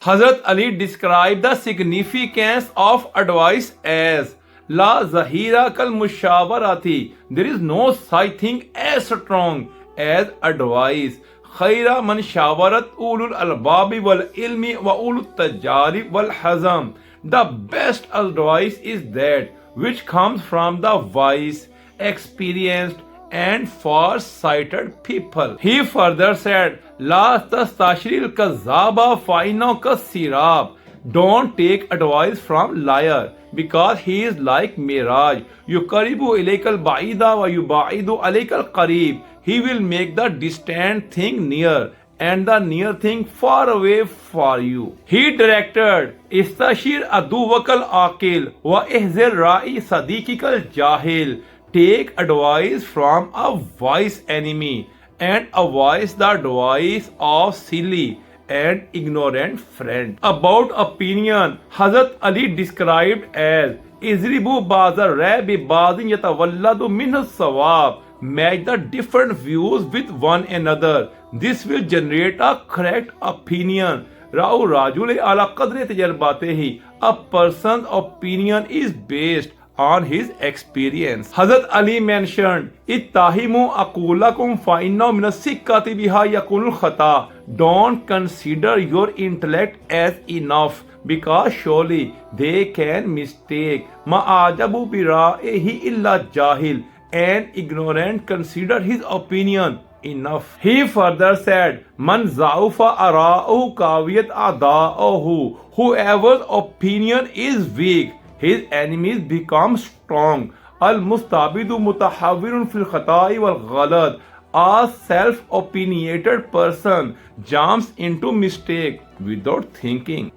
Hazrat Ali described the significance of advice as La Zahira kal mushawarati. There is no such thing as strong as advice. Khaira man shawarat ulul albabi wal ilmi wa ulul tajari wal hazam. The best advice is that which comes from the wise, experienced, and far-sighted people. He further said, La tastashiril kazaba faino kasirab. Don't take advice from liar because he is like mirage. Yukaribu ilaykal ba'ida wa yubaidu alaykal qarib. He will make the distant thing near and the near thing far away for you. He directed, Istashir aduvakal aqil wa ihzir ra'i sadiqikal jahil. Take advice from a wise enemy and avoid the advice of silly and ignorant friend. About opinion, Hazrat Ali described as Izribu bazar rabi bazin yatawalladu minhu sawab. Match the different views with one another. This will generate a correct opinion. Ra'u rajule ala qadri tajarbatehi. A person's opinion is based on his experience. Hazrat Ali mentioned, Ittahimu aqulakum fa'inna minasikkati biha yakunul khata. Don't consider your intellect as enough because surely they can mistake. Ma'ajabu bira'ihi illa jahil. An ignorant consider his opinion enough. He further said, Man za'ufa ara'uhu kawiyat ada'uhu. Whoever's opinion is weak, his enemies become strong. Al-mustabidu mutahawirun fil khata'i wal ghalad. A self-opinionated person jumps into mistake without thinking.